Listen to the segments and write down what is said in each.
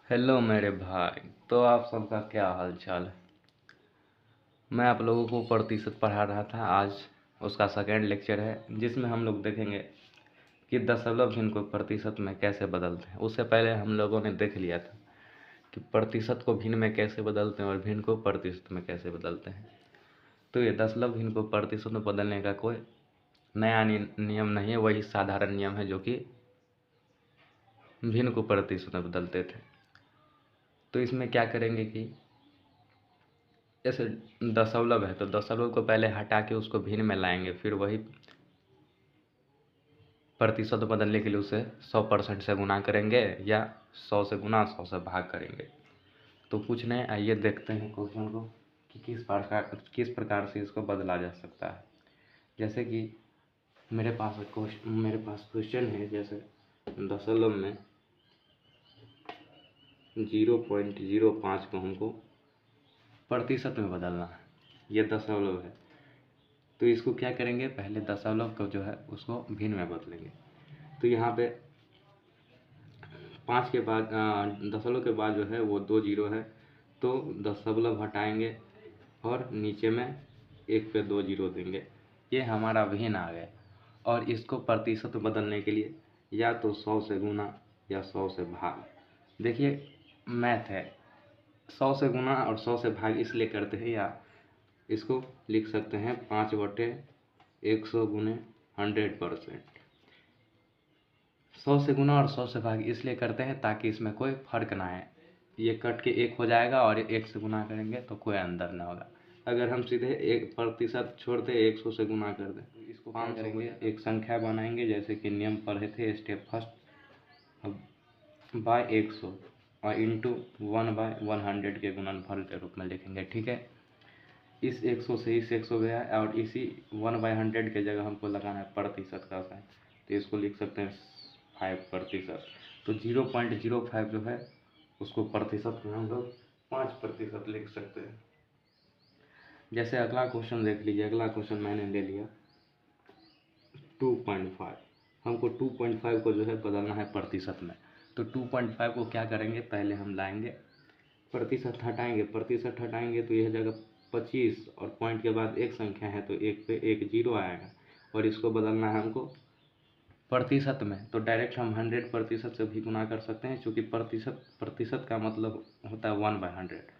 Hello मेरे भाई। तो आप सबका क्या हाल चाल है। मैं आप लोगों को प्रतिशत पढ़ा रहा था। आज उसका सेकेंड लेक्चर है जिसमें हम लोग देखेंगे कि दशमलव भिन्न को प्रतिशत में कैसे बदलते हैं। उससे पहले हम लोगों ने देख लिया था कि प्रतिशत को भिन्न में कैसे बदलते हैं और भिन्न को प्रतिशत में कैसे बदलते हैं। तो ये दशमलव भिन्न को प्रतिशत में बदलने का कोई नया नियम नहीं है, वही साधारण नियम है जो कि भिन्न को प्रतिशत में बदलते थे। तो इसमें क्या करेंगे कि जैसे दशमलव है तो दशमलव को पहले हटा के उसको भिन्न में लाएंगे, फिर वही प्रतिशत बदलने के लिए उसे 100% से गुना करेंगे या 100 से गुना 100 से भाग करेंगे। तो कुछ नहीं, आइए देखते हैं क्वेश्चन को कि किस प्रकार से इसको बदला जा सकता है। जैसे कि मेरे पास क्वेश्चन है, जैसे दशमलव में 0.05 को हमको प्रतिशत में बदलना है। ये दशमलव है तो इसको क्या करेंगे, पहले दशमलव को जो है उसको भिन्न में बदलेंगे। तो यहाँ पे 5 के बाद दशमलव के बाद जो है वो 2 जीरो है, तो दशमलव हटाएंगे और नीचे में 1 पे 2 जीरो देंगे। ये हमारा भिन्न आ गया। और इसको प्रतिशत बदलने के लिए या तो 100 से गुना या 100 से भाग। देखिए मैथ है, 100 से गुना और 100 से भाग इसलिए करते हैं, या इसको लिख सकते हैं 5/100 गुने 100%। 100 से गुना और 100 से भाग इसलिए करते हैं ताकि इसमें कोई फर्क ना आए। ये कट के 1 हो जाएगा और 1 से गुना करेंगे तो कोई अंदर ना होगा। अगर हम सीधे 1% छोड़ते 100 से गुना कर दें तो इसको 5 करेंगे, एक संख्या बनाएंगे जैसे कि नियम पढ़े थे स्टेप फर्स्ट। अब बाय 100 और इंटू 1/100 के गुणनफल के रूप में लिखेंगे। ठीक है, इस 100 से इस 100 गया और इसी 1/100 के जगह हमको लगाना है प्रतिशत का साइन, तो इसको लिख सकते हैं 5%। तो 0.05 जो है उसको प्रतिशत में हम लोग 5% लिख सकते हैं। जैसे अगला क्वेश्चन देख लीजिए। अगला क्वेश्चन मैंने ले लिया 2.5। हमको 2.5 को जो है बदलना है प्रतिशत में। तो 2.5 को क्या करेंगे, पहले हम लाएंगे प्रतिशत हटाएंगे तो यह जगह 25 और पॉइंट के बाद एक संख्या है तो 1 पे 1 जीरो आएगा। और इसको बदलना है हमको प्रतिशत में, तो डायरेक्ट हम 100% से भी गुना कर सकते हैं, क्योंकि प्रतिशत का मतलब होता है 1/100।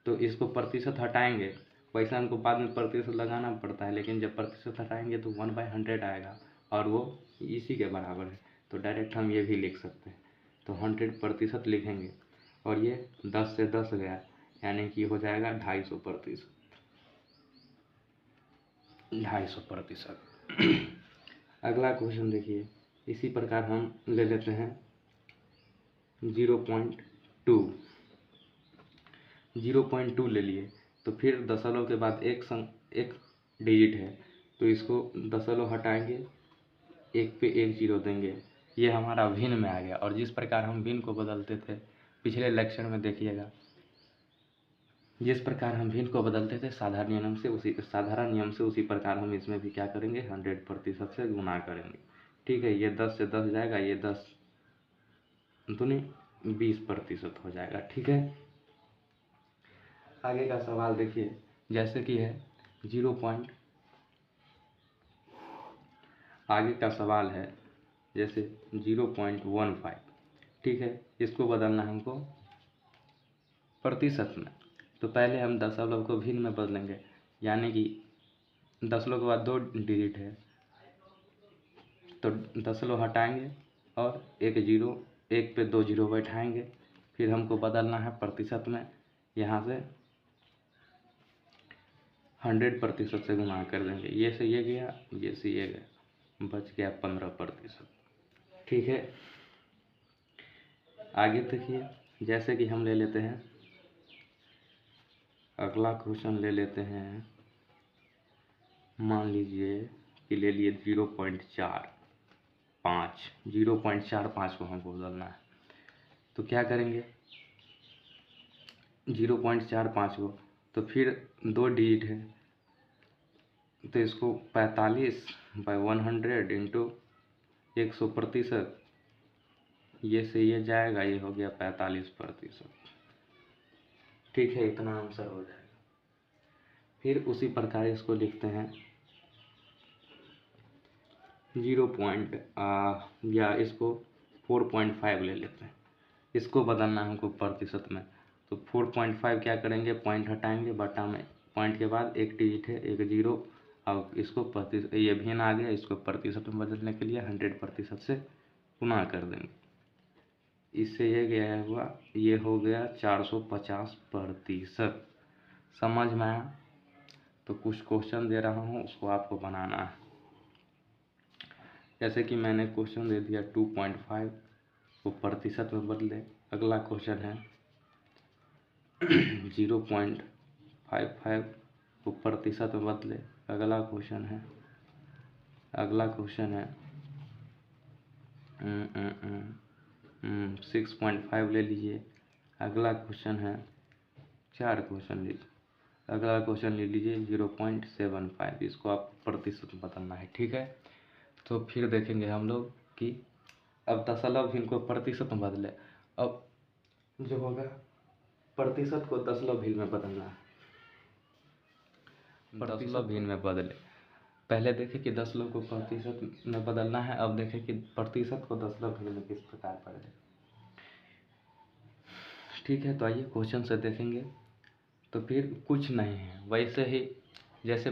तो इसको प्रतिशत हटाएंगे, वैसे हमको बाद में प्रतिशत लगाना पड़ता है, लेकिन जब प्रतिशत हटाएंगे तो 1/100 आएगा और वो इसी के बराबर है। तो डायरेक्ट हम ये भी लिख सकते हैं। तो 100% लिखेंगे और ये 10 से 10 गया, यानी कि हो जाएगा 250%। 250%। अगला क्वेश्चन देखिए, इसी प्रकार हम ले लेते हैं 0.2। 0.2 ले लिए, तो फिर दशमलव के बाद एक डिजिट है तो इसको दशमलव हटाएंगे, 1 पे 1 जीरो देंगे। ये हमारा भिन्न में आ गया। और जिस प्रकार हम भिन्न को बदलते थे पिछले लेक्चर में देखिएगा, जिस प्रकार हम भिन्न को बदलते थे साधारण नियम से उसी प्रकार हम इसमें भी क्या करेंगे, 100% से गुना करेंगे। ठीक है, ये 10 से 10 जाएगा, ये 10 दूनी 20% हो जाएगा। ठीक है, आगे का सवाल देखिए। जैसे कि है आगे का सवाल है जैसे 0.15। ठीक है, इसको बदलना है हमको प्रतिशत में। तो पहले हम दशमलव को भिन्न में बदलेंगे, यानी कि दशमलव के बाद 2 डिजिट है तो दशमलव हटाएंगे और 1 जीरो, 1 पे 2 जीरो बैठाएंगे। फिर हमको बदलना है प्रतिशत में, यहाँ से 100% से गुणा कर देंगे। ये से ये गया, ये से ये गया, बच गया 15%। ठीक है, आगे देखिए। जैसे कि हम ले लेते हैं अगला क्वेश्चन ले लेते हैं, मान लीजिए कि ले लिए 0.45 को हमको बदलना है। तो क्या करेंगे, 0.45 को, तो फिर 2 डिजिट है तो इसको 45/100 इंटू 100%। ये से ये जाएगा, ये हो गया 45%। ठीक है, इतना आंसर हो जाएगा। फिर उसी प्रकार इसको लिखते हैं 0 या इसको 4.5 ले लेते हैं। इसको बदलना है हमको प्रतिशत में, तो 4.5 क्या करेंगे, पॉइंट हटाएंगे, बटा में पॉइंट के बाद एक डिजिट है, एक जीरो, और इसको प्रतिशत, ये भिन्न आ गया, इसको प्रतिशत में बदलने के लिए 100% से गुना कर देंगे। इससे ये गया हुआ, ये हो गया 450%। समझ में आया? तो कुछ क्वेश्चन दे रहा हूँ, उसको आपको बनाना है। जैसे कि मैंने क्वेश्चन दे दिया 2.5 को प्रतिशत में बदले। अगला क्वेश्चन है 0.55 को प्रतिशत में बदले। अगला क्वेश्चन है 6.5 ले लीजिए। अगला क्वेश्चन है, 4 क्वेश्चन लीजिए। अगला क्वेश्चन ले लीजिए 0.75, इसको आप प्रतिशत में बदलना है। ठीक है, तो फिर देखेंगे हम लोग कि अब दशमलव भिन्न को प्रतिशत में बदले। अब जो होगा, प्रतिशत को दशमलव भिन्न में बदलना है। दशमलव भिन्न में बदले, पहले देखें कि दशमलव को प्रतिशत में बदलना है। अब देखें कि प्रतिशत को दशमलव भिन्न में किस प्रकार बदले। ठीक है, तो आइए क्वेश्चन से देखेंगे। तो फिर कुछ नहीं है, वैसे ही जैसे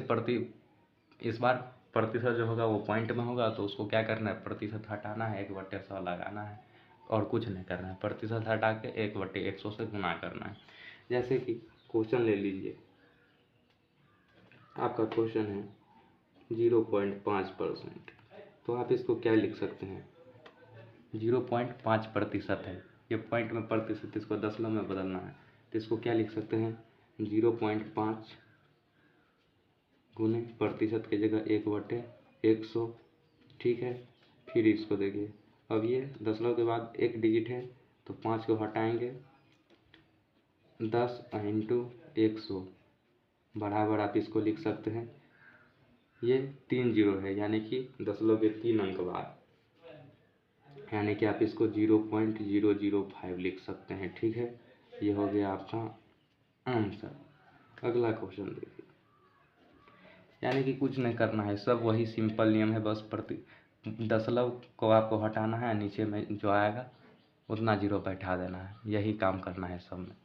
इस बार प्रतिशत जो होगा वो पॉइंट में होगा, तो उसको क्या करना है, प्रतिशत हटाना है, 1/100 लगाना है, और कुछ नहीं करना है। प्रतिशत हटा के 1/100 से गुना करना है। जैसे कि क्वेश्चन ले लीजिए, आपका क्वेश्चन है 0.5%, तो आप इसको क्या लिख सकते हैं, 0.5% है, ये पॉइंट में प्रतिशत, इसको दशमलव में बदलना है, तो इसको क्या लिख सकते हैं, 0.5 गुने प्रतिशत की जगह 1/100। ठीक है, फिर इसको देखिए, अब ये दशमलव के बाद एक डिजिट है, तो 5 को हटाएंगे, 10 × 100 बराबर आप इसको लिख सकते हैं, ये 3 जीरो है, यानी कि दशमलव के 3 अंक बाद, यानी कि आप इसको 0.005 लिख सकते हैं। ठीक है, ये हो गया आपका आंसर। अगला क्वेश्चन देखिए, यानी कि कुछ नहीं करना है, सब वही सिंपल नियम है, बस दशमलव को आपको हटाना है, नीचे में जो आएगा उतना जीरो बैठा देना है, यही काम करना है सब में।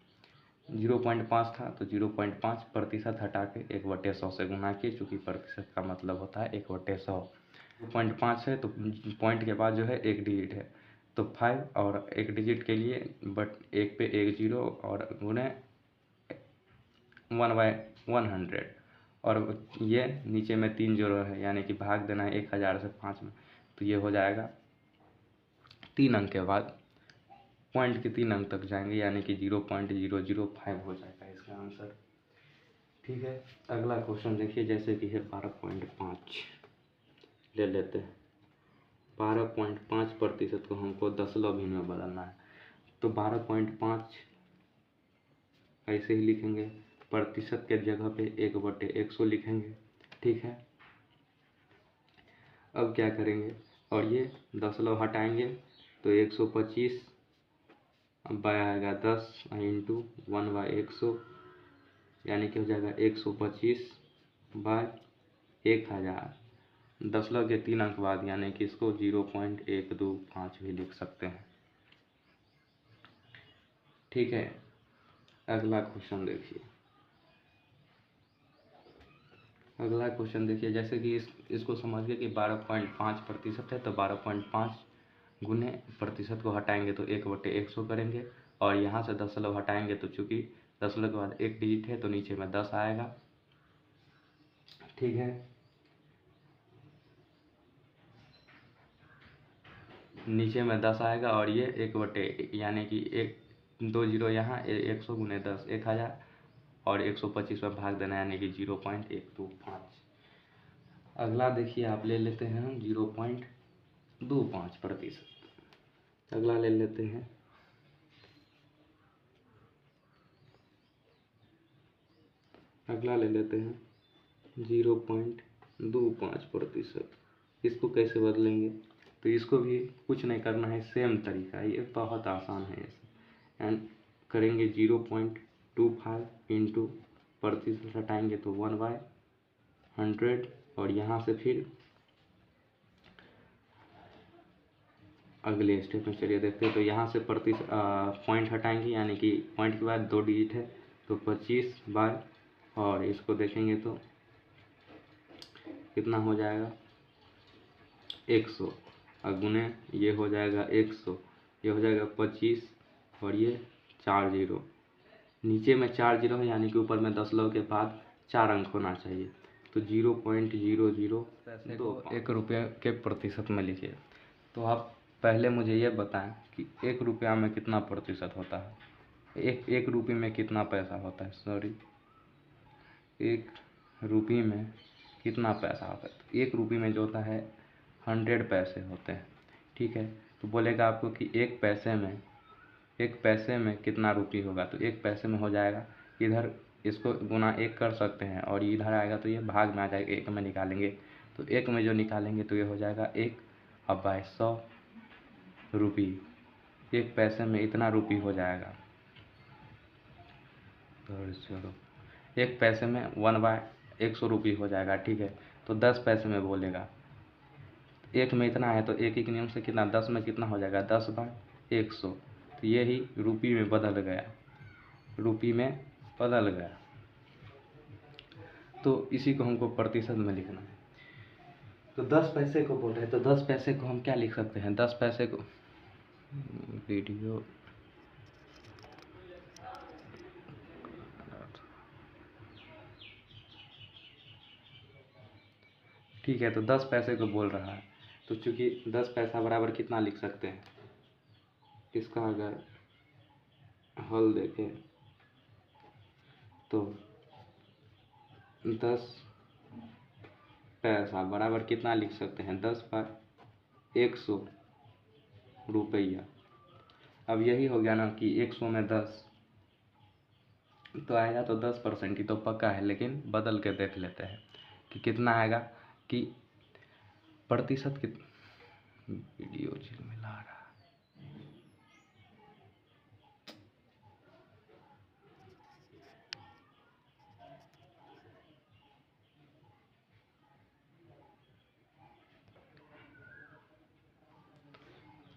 0.5 था तो 0.5 प्रतिशत हटा के 1/100 से गुना किए, चूँकि प्रतिशत का मतलब होता है 1/100। 0.5 है तो पॉइंट के बाद जो है एक डिजिट है, तो 5 और एक डिजिट के लिए एक पे एक जीरो और गुने 1/100, और ये नीचे में 3 जीरो है, यानी कि भाग देना है 1000 से 5 में, तो ये हो जाएगा 3 अंक के बाद पॉइंट के 3 अंक तक जाएंगे, यानी कि 0.005 हो जाएगा इसका आंसर। ठीक है, अगला क्वेश्चन देखिए, जैसे कि है 12.5 ले लेते हैं। 12.5% को हमको दशमलव भिन्न में बदलना है, तो 12.5 ऐसे ही लिखेंगे, प्रतिशत के जगह पे 1/100 लिखेंगे। ठीक है, अब क्या करेंगे, और ये दशमलव हटाएंगे, तो 125 आएगा 10 × 1/100, यानी कि हो जाएगा 125/1000, दशमलव के 3 अंक बाद, यानी कि इसको 0.125 भी लिख सकते हैं। ठीक है, अगला क्वेश्चन देखिए। अगला क्वेश्चन देखिए, जैसे कि इसको समझिए कि 12.5% है, तो 12.5 गुने प्रतिशत को हटाएंगे तो 1/100 करेंगे, और यहाँ से दशमलव हटाएंगे, तो चूँकि दशमलव के बाद एक डिजिट है तो नीचे में 10 आएगा। ठीक है, नीचे में 10 आएगा, और ये 1/, यानी कि 2 जीरो यहाँ, 100 गुने 10 1000, और 125 में भाग देना, यानी कि 0.125। अगला देखिए, आप ले लेते हैं 0.25%। अगला ले लेते हैं 0.25%। इसको कैसे बदलेंगे, तो इसको भी कुछ नहीं करना है, सेम तरीका है, ये बहुत आसान है। एंड करेंगे 0.25 इंटू प्रतिशत हटाएंगे तो 1/100, और यहाँ से फिर अगले स्टेप में चलिए देखते हैं। तो यहाँ से पॉइंट हटाएंगे, यानी कि पॉइंट के बाद 2 डिजिट है तो 25 बाय, और इसको देखेंगे तो कितना हो जाएगा 100, और गुने ये हो जाएगा 100, ये हो जाएगा 25, और ये 4 जीरो, नीचे में 4 जीरो है, यानी कि ऊपर में 10 लोगों के बाद 4 अंक होना चाहिए। तो 0.00 तो 1 रुपये के प्रतिशत में लिखिए। तो आप पहले मुझे ये बताएं कि 1 रुपया में कितना प्रतिशत होता है, एक रुपये में कितना पैसा होता है, सॉरी 1 रुपये में कितना पैसा होता है। तो 1 रुपये में जो होता है 100 पैसे होते हैं, ठीक है। तो बोलेगा आपको कि एक पैसे में कितना रुपये होगा, तो 1 पैसे में हो जाएगा, इधर इसको गुना 1 कर सकते हैं, और इधर आएगा तो ये भाग में आ जाएगा, 1 में निकालेंगे तो 1 में जो निकालेंगे तो ये हो जाएगा 1/100 रुपये। 1 पैसे में इतना रुपये हो जाएगा, तो चलो 1 पैसे में 1/100 रुपये हो जाएगा, ठीक है। तो 10 पैसे में बोलेगा, 1 में इतना है तो 1 के नियम से कितना, 10 में कितना हो जाएगा 10/100, तो यही रुपये में बदल गया, रुपये में बदल गया। तो इसी को हमको प्रतिशत में लिखना है। तो 10 पैसे को बोल रहे हैं, तो 10 पैसे को हम क्या लिख सकते हैं, 10 पैसे को वीडियो ठीक है। तो 10 पैसे को बोल रहा है, तो चूंकि 10 पैसा बराबर कितना लिख सकते हैं, इसका अगर हल देखें तो 10 पैसा बराबर कितना लिख सकते हैं, 10/100 रुपया। अब यही हो गया ना कि 100 में 10 तो आएगा, तो 10% ही तो पक्का है, लेकिन बदल के देख लेते हैं कि कितना आएगा, कि प्रतिशत वीडियो मिला रहा है।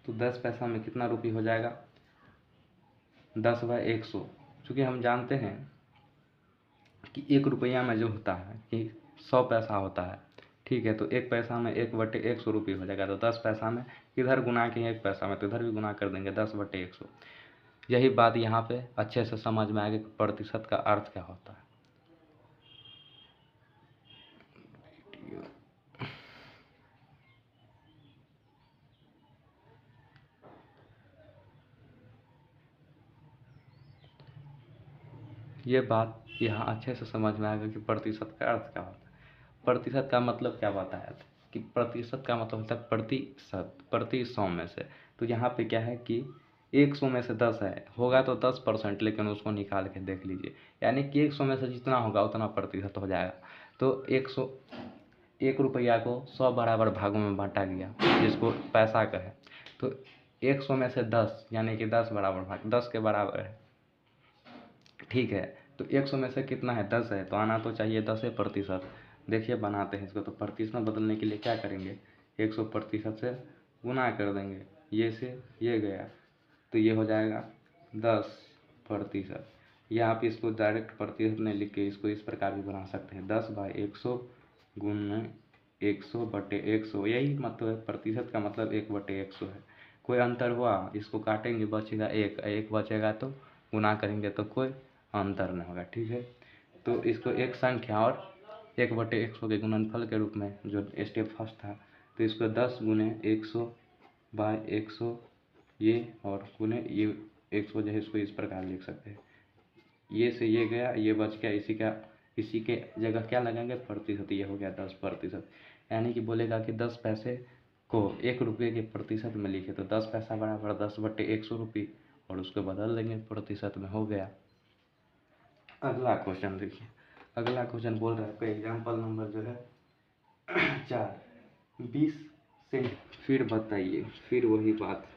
तो 10 पैसा में कितना रुपये हो जाएगा, 10/100। चूँकि हम जानते हैं कि 1 रुपया में जो होता है कि 100 पैसा होता है, ठीक है। तो 1 पैसा में 1/100 रुपये हो जाएगा, तो 10 पैसा में इधर गुना के 1 पैसा में, तो इधर भी गुना कर देंगे 10/100। यही बात यहाँ पे अच्छे से समझ में आएगी कि प्रतिशत का अर्थ क्या होता है। ये बात यहाँ अच्छे से समझ में आएगा कि प्रतिशत का अर्थ क्या होता है। प्रतिशत का मतलब क्या होता है कि प्रतिशत का मतलब होता है प्रतिशत, प्रति 100 में से। तो यहाँ पे क्या है कि 100 में से 10 है, होगा तो 10%, लेकिन उसको निकाल के देख लीजिए, यानी कि 100 में से जितना होगा उतना प्रतिशत हो जाएगा। तो 1 रुपया को 100 बराबर भागों में बांटा गया, जिसको पैसा कहे। तो 100 में से 10 यानी कि 10 बराबर भाग 10 के बराबर है, ठीक है। तो 100 में से कितना है 10 है, तो आना तो चाहिए 10% देखिए बनाते हैं इसको। तो प्रतिशत में बदलने के लिए क्या करेंगे, 100% से गुना कर देंगे, ये से ये गया, तो ये हो जाएगा 10%। या आप इसको डायरेक्ट प्रतिशत में लिख के इसको इस प्रकार भी बना सकते हैं, 10/100 गुना 100/100। यही मतलब है, प्रतिशत का मतलब 1/100 है। कोई अंतर हुआ, इसको काटेंगे बचेगा 1 बचेगा, तो गुना करेंगे तो कोई अंतर नहीं होगा, ठीक है। तो इसको एक संख्या और 1/100 के गुणनफल के रूप में जो स्टेप फर्स्ट था, तो इसको 10 गुने 100/100 ये, और गुने ये 100 जो है इसको इस प्रकार लिख सकते हैं, ये से ये गया, ये बच गया, इसी के जगह क्या लगाएंगे प्रतिशत, ये हो गया 10%। यानी कि बोलेगा कि 10 पैसे को 1 रुपये के प्रतिशत में लिखे, तो 10 पैसा बराबर 10/100 रुपये, और उसको बदल देंगे प्रतिशत में, हो गया। अगला क्वेश्चन देखिए, अगला क्वेश्चन बोल रहा है कोई एग्जाम्पल नंबर जो है 4, 20 फिर बताइए, फिर वही बात,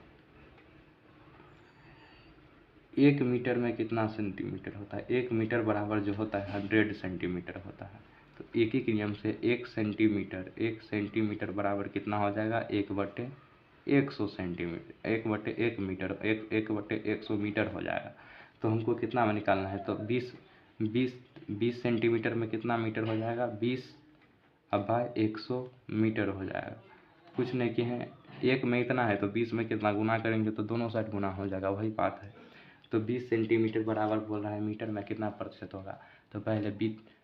1 मीटर में कितना सेंटीमीटर होता है? 1 मीटर बराबर जो होता है 100 सेंटीमीटर होता है। तो एक ही नियम से 1 सेंटीमीटर बराबर कितना हो जाएगा? 1/100 सेंटीमीटर, 1/1 मीटर, 1/100 मीटर हो जाएगा। तो हमको कितना में निकालना है? तो 20 सेंटीमीटर में कितना मीटर हो जाएगा? 20/100 मीटर हो जाएगा। कुछ नहीं किए हैं, 1 में इतना है तो 20 में कितना गुना करेंगे तो दोनों साइड गुना हो जाएगा, वही बात है। तो 20 सेंटीमीटर बराबर बोल रहा है मीटर में कितना प्रतिशत होगा? तो पहले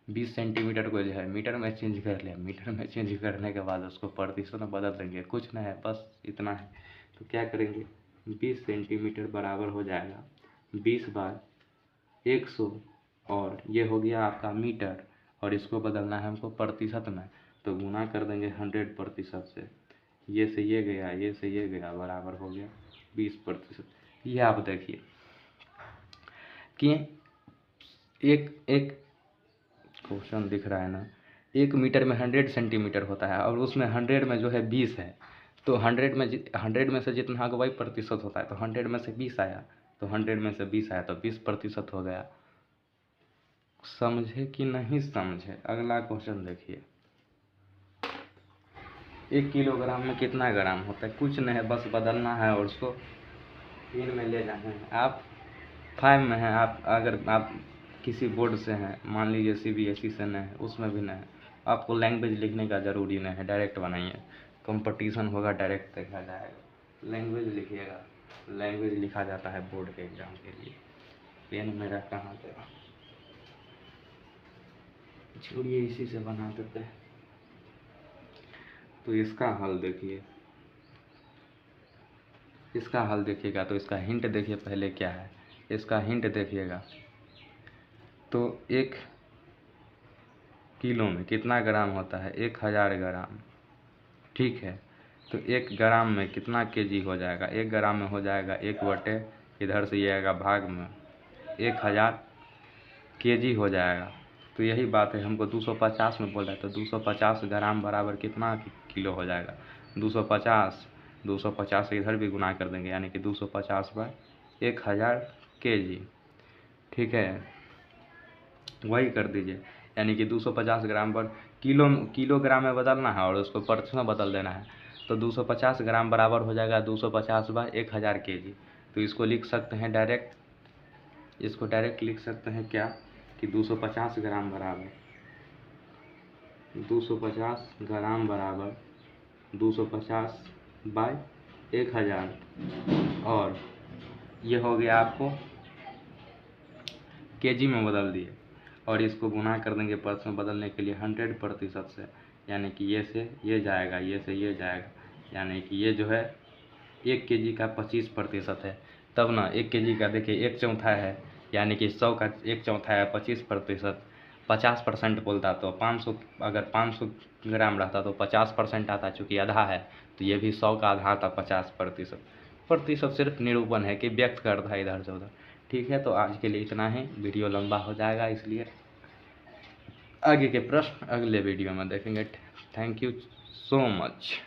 20 सेंटीमीटर को जो है मीटर में चेंज कर लिया, मीटर में चेंज करने के बाद उसको प्रतिशत में बदल देंगे, कुछ नहीं है, बस इतना है। तो क्या करेंगे? 20 सेंटीमीटर बराबर हो जाएगा 20/100, और ये हो गया आपका मीटर, और इसको बदलना है हमको प्रतिशत में, तो गुना कर देंगे 100% से। ये से ये गया, ये से ये गया, बराबर हो गया 20%। ये आप देखिए कि एक क्वेश्चन दिख रहा है ना, 1 मीटर में 100 सेंटीमीटर होता है और उसमें 100 में जो है 20 है, तो 100 में से जितना होगा वही प्रतिशत होता है। तो 100 में से 20 आया, तो 100 में से 20 आया तो 20% हो गया। समझे कि नहीं समझे? अगला क्वेश्चन देखिए, 1 किलोग्राम में कितना ग्राम होता है? कुछ नहीं है, बस बदलना है और उसको 3 में ले जाना है। आप 5 में हैं, आप अगर आप किसी बोर्ड से हैं, मान लीजिए CBSE से नहीं है, उसमें भी नहीं है, आपको लैंग्वेज लिखने का ज़रूरी नहीं है, डायरेक्ट बनाइए, कंपटीशन होगा डायरेक्ट देखा जाएगा। लैंग्वेज लिखिएगा, लैंग्वेज लिखा जाता है बोर्ड के एग्ज़ाम के लिए। पेन मेरा कहाँ गया? छोड़िए, इसी से बना देते हैं। तो इसका हल देखिए, इसका हल देखिएगा तो इसका हिंट देखिए पहले क्या है, इसका हिंट देखिएगा। तो 1 किलो में कितना ग्राम होता है? 1000 ग्राम, ठीक है। तो 1 ग्राम में कितना केजी हो जाएगा? 1 ग्राम में हो जाएगा 1/, इधर से ये आएगा भाग में, 1000 केजी हो जाएगा। तो यही बात है, हमको 250 में बोला है, तो 250 ग्राम बराबर कितना किलो हो जाएगा? 250 से इधर भी गुना कर देंगे, यानी कि 250/1000 केजी, ठीक है, वही कर दीजिए। यानी कि 250 ग्राम पर किलोग्राम में बदलना है और उसको प्रतिशत में बदल देना है। तो 250 ग्राम बराबर हो जाएगा 250/1000 केजी। तो इसको लिख सकते हैं डायरेक्ट, इसको डायरेक्ट लिख सकते हैं क्या कि 250 ग्राम बराबर 250/1000, और ये हो गया आपको केजी में बदल दिए, और इसको गुना कर देंगे प्रतिशत में बदलने के लिए 100% से, यानी कि ये से ये जाएगा, ये से ये जाएगा, यानी कि ये जो है 1 केजी का 25% है। तब ना 1 केजी का देखिए 1/4 है, यानी कि 100 का 1/4 है 25%, 50% बोलता तो 500, अगर 500 ग्राम रहता तो 50% आता, चूँकि आधा है तो ये भी 100 का आधा आता, 50%। सिर्फ निरूपण है कि व्यक्त करता है इधर से उधर। ठीक है, तो आज के लिए इतना ही, वीडियो लंबा हो जाएगा, इसलिए आगे के प्रश्न अगले वीडियो में देखेंगे। Thank you so much.